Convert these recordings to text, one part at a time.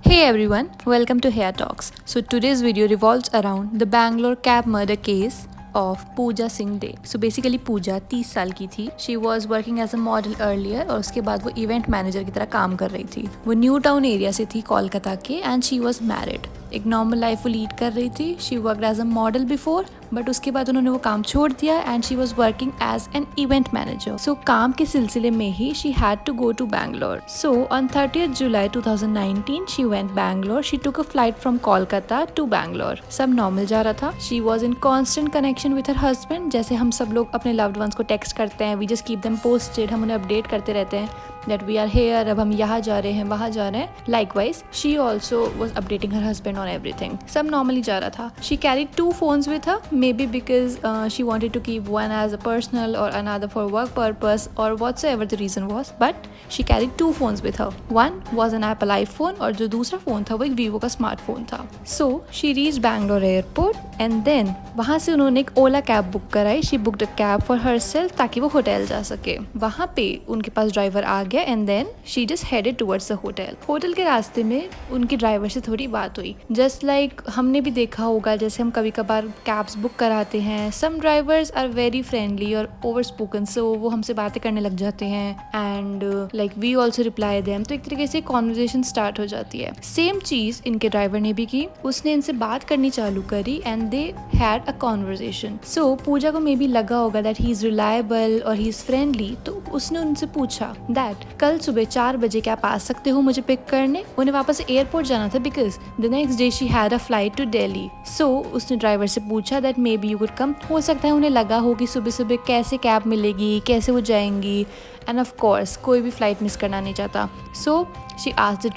Hey everyone, welcome to Hair Talks. So today's video revolves around the Bangalore cab murder case of Pooja Singh Day. So basically Pooja 30 साल की थी. She was working as a model earlier और उसके बाद वो event manager की तरह काम कर रही थी. वो न्यू टाउन एरिया से थी कोलकाता के एंड शी वॉज मैरिड. एक नॉर्मल लाइफ वो लीड कर रही थी. She worked as a model before but उसके बाद उन्होंने वो काम छोड़ दिया and she was working as an event manager. So काम के सिलसिले में ही she had to go to Bangalore. So on 30th July 2019 she went Bangalore. She took a flight from Kolkata to Bangalore. सब नॉर्मल जा रहा था. She was in constant connection with her husband. जैसे हम सब लोग अपने लव्ड वंस को टेक्स्ट करते हैं, we just keep them posted. हम उन्हें अपडेट करते रहते हैं that we are here, अब हम यहाँ जा रहे हैं, वहाँ जा रहे हैं. Likewise, she also was updating her husband on everything. सब normally जा रहा था. She carried 2 phones with her, maybe because she wanted to keep one as a personal or another for work purpose or whatsoever the reason was. But she carried 2 phones with her. One was an Apple iPhone और जो दूसरा phone था वो एक Vivo का smartphone था. So she reached Bangalore airport and then वहाँ से उन्होंने एक ओला कैब बुक कराई. She booked a cab for herself ताकि वो होटल जा सके. वहाँ पे उनके पास ड्राइवर आ गया and then she just headed towards the hotel. Hotel के रास्ते में उनकी ड्राइवर से थोड़ी बात हुई. जस्ट लाइक हमने भी देखा होगा, जैसे हम कभी कभार कैब्स बुक कराते हैं, some drivers are very friendly और ओवर स्पोकन, सो वो हमसे बातें करने लग जाते हैं and like we also reply them. तो एक तरीके से कॉन्वर्जेशन स्टार्ट हो जाती है. सेम चीज इनके ड्राइवर ने भी की. उसने इनसे बात करनी चालू करी and they had a conversation. So Pooja को मे बी लगा होगा दैट ही इज रिलायबल और ही इज फ्रेंडली. तो उसने उनसे पूछा दैट कल सुबह 4 बजे क्या आप आ सकते हो मुझे पिक करने. उन्हें वापस एयरपोर्ट जाना था because the next day she had a flight to Delhi. So उसने ड्राइवर से पूछा that maybe you could come. हो सकता है उन्हें लगा हो कि सुबह सुबह कैसे कैब मिलेगी, कैसे वो जाएंगी एंड ऑफ कोर्स कोई भी फ्लाइट मिस करना नहीं चाहता. So she asked the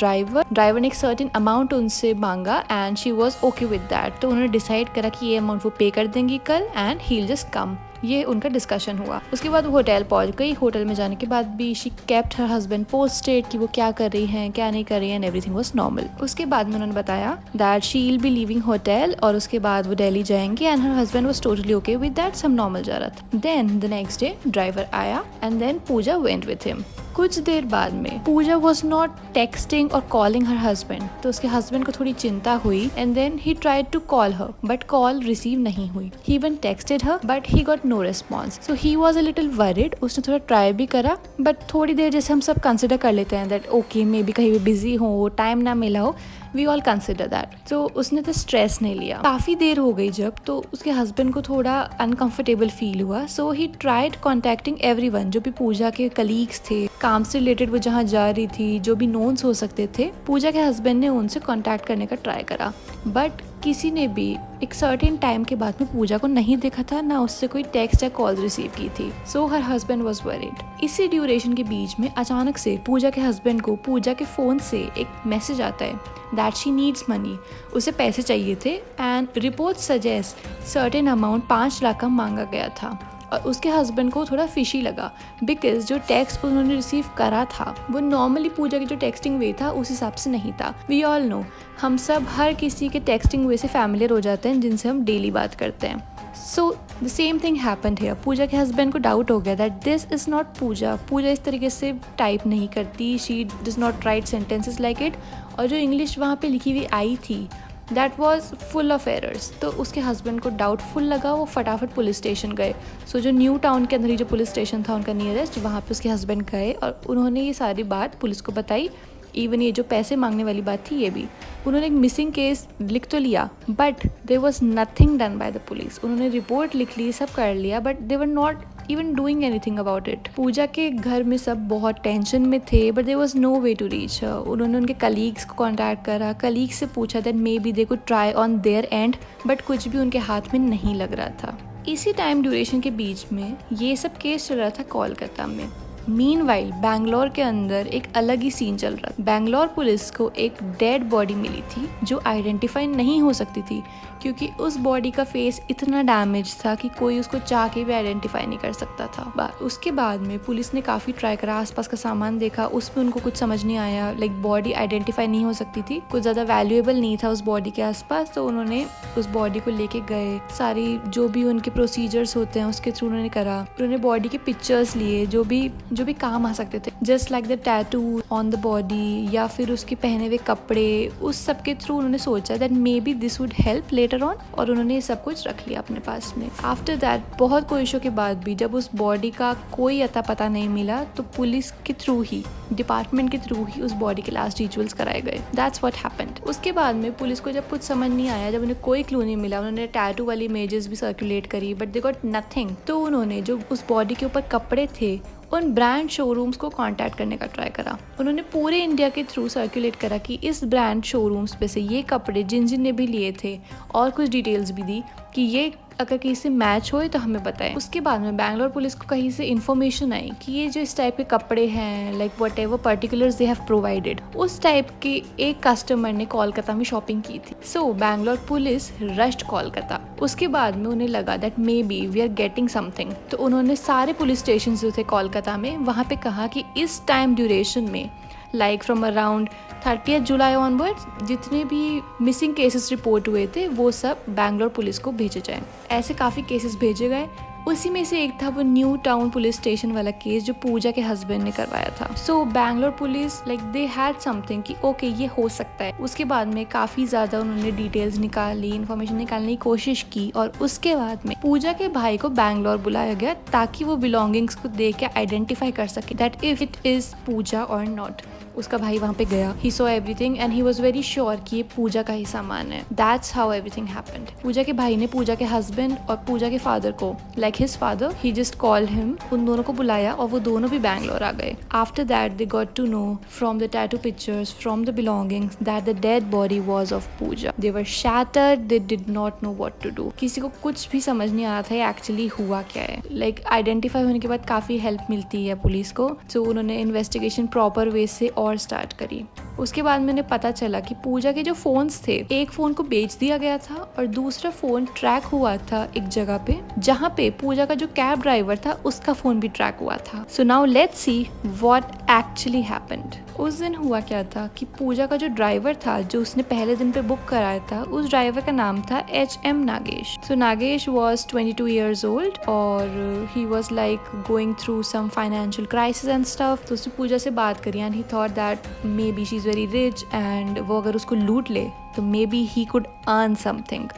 driver ने एक सर्टेन अमाउंट उनसे मांगा and she was okay with that. तो उन्होंने डिसाइड करा कि ये अमाउंट वो पे कर देंगी कल and he will just come. ये उनका डिस्कशन हुआ. उसके बाद वो होटल पहुंच गई. होटल में जाने के बाद भी she kept her husband posted कि वो क्या कर रही हैं, क्या नहीं कर रही हैं एंड एवरीथिंग वाज नॉर्मल. उसके बाद में उन्होंने बताया that she will be leaving hotel और उसके बाद वो दिल्ली जाएंगी and her husband was totally okay with that. सब नॉर्मल जा रहा था. Then the next day driver आया and then Pooja went with him. कुछ देर बाद में पूजा वॉज नॉट टेक्सटिंग और कॉलिंग हर हस्बैंड. तो उसके हस्बैंड को थोड़ी चिंता हुई and then he tried to call her but call receive नहीं हुई. He even texted her but he got no response. So he was a little worried. उसने थोड़ा ट्राई भी करा बट थोड़ी देर जैसे हम सब कंसिडर कर लेते हैं दैट ओके मे बी कहीं भी बिजी हो, टाइम ना मिला हो, वी ऑल कंसिडर दैट. तो उसने तो स्ट्रेस नहीं लिया. काफ़ी देर हो गई जब, तो उसके हस्बैंड को थोड़ा अनकंफर्टेबल फील हुआ. सो ही ट्राइड कॉन्टैक्टिंग एवरीवन. जो भी पूजा के कलीग्स थे, काम से रिलेटेड वो जहाँ जा रही थी, जो भी नोन्स हो सकते थे, पूजा के हस्बैंड ने उनसे कॉन्टैक्ट करने का ट्राई करा बट किसी ने भी एक सर्टेन टाइम के बाद में पूजा को नहीं देखा था, ना उससे कोई टेक्स्ट या कॉल रिसीव की थी. सो हर हस्बैंड वाज वरीड. इसी ड्यूरेशन के बीच में अचानक से पूजा के हस्बैंड को पूजा के फ़ोन से एक मैसेज आता है दैट शी नीड्स मनी. उसे पैसे चाहिए थे and report suggest certain amount 5 lakh का मांगा गया था. और उसके हस्बैंड को थोड़ा फिशी लगा बिकॉज जो टेक्स्ट उन्होंने रिसीव करा था वो नॉर्मली पूजा की जो टेक्सटिंग वे था उस हिसाब से नहीं था. वी ऑल नो, हम सब हर किसी के टेक्सटिंग वे से फैमिलियर हो जाते हैं जिनसे हम डेली बात करते हैं. So the same thing happened here. Pooja के हस्बैंड को डाउट हो गया that this is not Pooja. Pooja इस तरीके से टाइप नहीं करती. She does not write sentences like it. और जो इंग्लिश वहाँ पे लिखी हुई आई थी that was full of errors. तो उसके हस्बैंड को डाउटफुल लगा. वो फटाफट पुलिस स्टेशन गए. सो जो न्यू टाउन के अंदर ही जो पुलिस स्टेशन था उनका नियरेस्ट, वहाँ पे उसके हस्बैंड गए और उन्होंने ये सारी बात पुलिस को बताई. इवन ये जो पैसे मांगने वाली बात थी ये भी. उन्होंने एक मिसिंग केस लिख तो लिया but there was nothing done by the police. उन्होंने रिपोर्ट लिख ली, सब कर लिया but they were not even doing anything about it. Pooja के घर में सब बहुत टेंशन में थे but there was no way to reach her. उन्होंने उनके कलीग्स को कॉन्टैक्ट करा. कलीग्स से पूछा that maybe they could try on there and but कुछ भी उनके हाथ में नहीं लग रहा था. इसी टाइम ड्यूरेशन के बीच में ये सब केस चल रहा था कोलकाता में. मीनवाइल बैंगलोर के अंदर एक अलग ही सीन चल रहा था. बैंगलोर पुलिस को एक डेड बॉडी मिली थी जो आइडेंटिफाई नहीं हो सकती थी क्योंकि उस बॉडी का फेस इतना डैमेज था कि कोई उसको चाह के भी आइडेंटिफाई नहीं कर सकता था. उसके बाद में पुलिस ने काफ़ी ट्राई करा, आसपास का सामान देखा, उसमें उनको कुछ समझ नहीं आया. लाइक बॉडी आइडेंटिफाई नहीं हो सकती थी, कुछ ज़्यादा वैल्यूएबल नहीं था उस बॉडी के आसपास. तो उन्होंने उस बॉडी को लेके गए. सारी जो भी उनके प्रोसीजर्स होते हैं उसके थ्रू उन्होंने करा. उन्होंने बॉडी के पिक्चर्स लिए. जो जो भी काम आ सकते थे, just like the tattoo on the body या फिर उसके पहने हुए कपड़े, उस सब के थ्रू उन्होंने सोचा that may be this would help later on, और उन्होंने ये सब कुछ रख लिया अपने पास में। आफ्टर दैट बहुत कोशिशों के बाद भी जब उस बॉडी का कोई अता पता नहीं मिला तो पुलिस के थ्रू ही, डिपार्टमेंट के थ्रू ही उस बॉडी के लास्ट रिचुअल्स कराए गए। That's what happened. उसके बाद में पुलिस को जब कुछ समझ नहीं आया, जब उन्हें कोई क्लू नहीं मिला, उन्होंने टैटू वाली इमेजेस भी सर्कुलेट करी बट दे गॉट नथिंग। तो उन्होंने जो उस बॉडी के ऊपर कपड़े थे उन ब्रांड शोरूम्स को कांटेक्ट करने का ट्राई करा। उन्होंने पूरे इंडिया के थ्रू सर्कुलेट करा कि इस ब्रांड शोरूम्स पे से ये कपड़े जिन जिन ने भी लिए थे, और कुछ डिटेल्स भी दी कि ये अगर किसी से मैच होए तो हमें बताएं। उसके बाद में बैंगलोर पुलिस को कहीं से इन्फॉर्मेशन आई कि ये जो इस टाइप के कपड़े हैं, like whatever particulars they have provided, उस टाइप के एक कस्टमर ने कोलकाता में शॉपिंग की थी। So Bangalore police rushed Kolkata. उसके बाद में उन्हें लगा that maybe we are getting something, तो उन्होंने सारे पुलिस स्टेशन जो थे कोलकाता में वहाँ पे कहा कि इस टाइम ड्यूरेशन में, like from around 30 July onwards, जितने भी मिसिंग केसेस रिपोर्ट हुए थे वो सब बैंगलोर पुलिस को भेजे जाएं। ऐसे काफ़ी केसेस भेजे गए। उसी में से एक था वो न्यू टाउन पुलिस स्टेशन वाला केस जो पूजा के हस्बैंड ने करवाया था। So Bangalore police like they had something कि ओके ये हो सकता है। उसके बाद में काफ़ी ज़्यादा उन्होंने डिटेल्स निकाली, इन्फॉर्मेशन निकालने की कोशिश की, और उसके बाद में पूजा के भाई को बैंगलोर बुलाया गया ताकि वो बिलोंगिंग्स को देख के आइडेंटिफाई कर सके that if it is Pooja और नॉट। उसका भाई वहाँ पे गया, he saw everything and he was very sure कि ये पूजा का ही सामान है। That's how everything happened. Pooja के भाई ने पूजा के हस्बैंड और पूजा के फादर को, लाइक हिज फादर, ही जस्ट कॉल्ड हिम, उन दोनों को बुलाया और वो दोनों भी बैंगलोर आ गए। After that they got to know from the tattoo pictures, from the belongings, that the dead body was of Pooja. They were shattered, they did not know what to do. किसी को कुछ भी समझ नहीं आ रहा था एक्चुअली हुआ क्या है। लाइक आइडेंटिफाई होने के बाद काफ़ी हेल्प मिलती है पुलिस को, तो उन्होंने इन्वेस्टिगेशन प्रॉपर वे से और स्टार्ट करी। उसके बाद मैंने पता चला कि पूजा के जो फोन्स थे, एक फोन को बेच दिया गया था और दूसरा फोन ट्रैक हुआ था एक जगह पे जहाँ पे पूजा का जो कैब ड्राइवर था उसका फोन भी ट्रैक हुआ था। So now let's see what actually happened. उस दिन हुआ क्या था कि पूजा का जो ड्राइवर था जो उसने पहले दिन पे बुक कराया था, उस ड्राइवर का नाम था HM Nagesh. So Nagesh was 22 years old और he was like going through some financial crisis and stuff. तो उसने पूजा से बात करी and he thought that maybe she is very rich and वो अगर उसको लूट ले तो maybe he could earn something.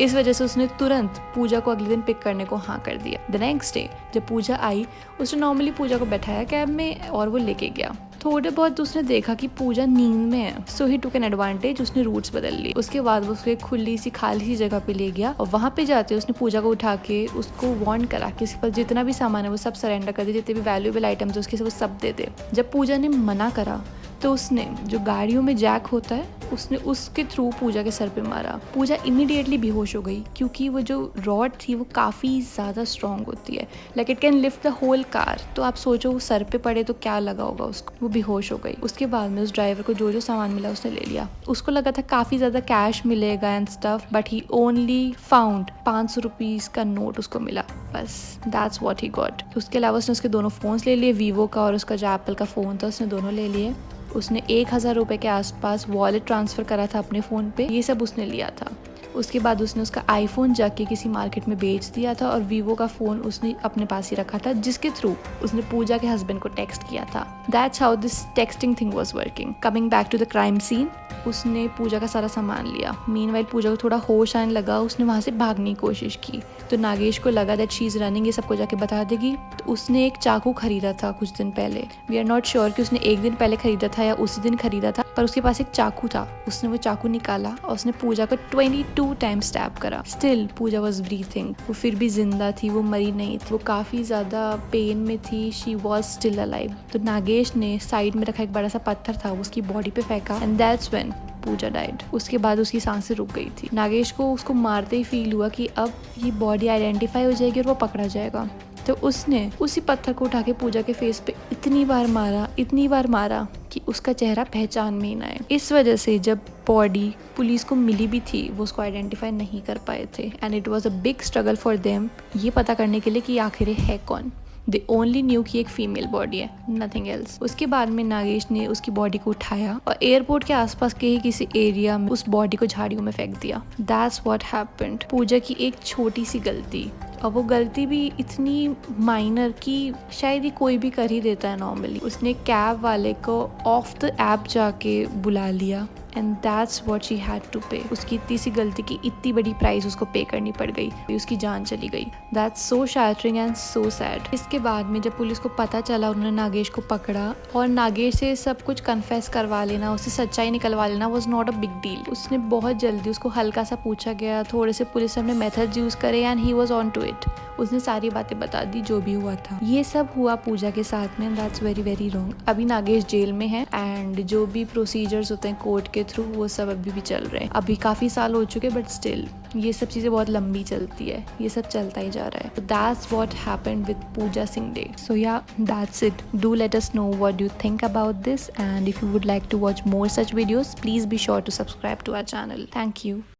इस वजह से उसने तुरंत पूजा को अगले दिन पिक करने को हाँ कर दिया। द नेक्स्ट डे जब पूजा आई, उसने नॉर्मली पूजा को बैठाया कैब में और वो लेके गया। थोड़े बहुत उसने देखा कि पूजा नींद में है, सो ही टुक एन एडवांटेज, उसने रूट्स बदल ली। उसके बाद वो उसको एक खुली सी खाली सी जगह पे ले गया और वहाँ पे जाते उसने पूजा को उठा के उसको वार्न करा कि उसके पास जितना भी सामान है वो सब सरेंडर कर दे, जितने भी वैल्यूएबल आइटम्स है उसके वो सब दे दे। जब पूजा ने मना करा तो उसने जो गाड़ियों में जैक होता है उसने उसके थ्रू पूजा के सर पे मारा। पूजा इमीडिएटली बेहोश हो गई क्योंकि वो जो रॉड थी वो काफ़ी ज़्यादा स्ट्रॉन्ग होती है, like it can lift the whole car. तो आप सोचो वो सर पे पड़े तो क्या लगा होगा उसको। वो बेहोश हो गई। उसके बाद में उस ड्राइवर को जो जो सामान मिला उसने ले लिया। उसको लगा था काफ़ी ज़्यादा कैश मिलेगा and stuff, but he only found 500 rupees का नोट उसको मिला बस। That's what he got. उसके अलावा उसने उसके दोनों फ़ोन्स ले लिए, वीवो का और उसका जो एप्पल का फ़ोन था उसने दोनों ले लिए। उसने 1000 रुपये के आसपास वॉलेट ट्रांसफ़र करा था अपने फ़ोन पे, ये सब उसने लिया था। उसके बाद उसने उसका आईफोन जाके किसी मार्केट में बेच दिया था और वीवो का फ़ोन उसने अपने पास ही रखा था जिसके थ्रू उसने पूजा के हस्बैंड को टेक्स्ट किया था। That's how this texting thing was working. Coming back to the crime scene, उसने पूजा का सारा सामान लिया। मीनवाइल पूजा को थोड़ा होश आने लगा, उसने वहाँ से भागने की कोशिश की तो नागेश को लगा दैट शी इज़ रनिंग, ये सबको जाके बता देगी। तो उसने एक चाकू खरीदा था कुछ दिन पहले। वी आर नॉट श्योर कि उसने एक दिन पहले खरीदा था या उसी दिन खरीदा था, पर उसके पास एक चाकू था। उसने वो चाकू निकाला और उसने पूजा को 22 टाइम्स स्टैब करा। स्टिल पूजा वॉज ब्रीथिंग, वो फिर भी जिंदा थी, वो मरी नहीं थी। वो काफ़ी ज़्यादा पेन में थी, शी वॉज स्टिल अलाइव। तो नागेश ने साइड में रखा एक बड़ा सा पत्थर था उसकी बॉडी पे फेंका and that's when Pooja died. उसके बाद उसकी सांसें रुक गई थी। नागेश को उसको मारते ही फील हुआ कि अब ये बॉडी आइडेंटिफाई हो जाएगी और वो पकड़ा जाएगा। तो उसने उसी पत्थर को उठा के पूजा के फेस पे इतनी बार मारा कि उसका चेहरा पहचान में ही ना आए। इस वजह से जब बॉडी पुलिस को मिली भी थी वो उसको आइडेंटिफाई नहीं कर पाए थे and it was a big struggle for them ये पता करने के लिए कि आखिर है कौन। दे ओनली न्यू कि एक फीमेल बॉडी है, नथिंग एल्स। उसके बाद में नागेश ने उसकी बॉडी को उठाया और एयरपोर्ट के आसपास के ही किसी एरिया में उस बॉडी को झाड़ियों में फेंक दिया। That's what happened. पूजा की एक छोटी सी गलती, और वो गलती भी इतनी माइनर कि शायद ही कोई भी कर ही देता है नॉर्मली। उसने कैब वाले को ऑफ द ऐप जाके बुला लिया and that's what she had to pay. उसकी इतनी सी गलती की इतनी बड़ी प्राइस उसको पे करनी पड़ गई, उसकी जान चली गई। That's so shattering and so sad. इसके बाद में जब पुलिस को पता चला, उन्होंने नागेश को पकड़ा और नागेश से सब कुछ कन्फेस करवा लेना, उससे सच्चाई निकलवा लेना was not a big deal. उसने बहुत जल्दी, उसको हल्का सा पूछा गया, थोड़े से पुलिस ने अपने मेथड्स यूज करे and he was on to it. उसने सारी बातें बता दी जो भी हुआ था। ये सब हुआ पूजा के साथ में, दैट्स वेरी वेरी रॉन्ग। अभी नागेश जेल में है एंड जो भी प्रोसीजर्स होते हैं कोर्ट के थ्रू वो सब अभी भी चल रहे हैं। अभी काफी साल हो चुके बट स्टिल ये सब चीजें बहुत लंबी चलती है, ये सब चलता ही जा रहा है। That's what happened with Pooja Singh day. So yeah that's it. Do let us know what you think about this and if you would like to watch more such videos, please be sure to subscribe to our channel. Thank you.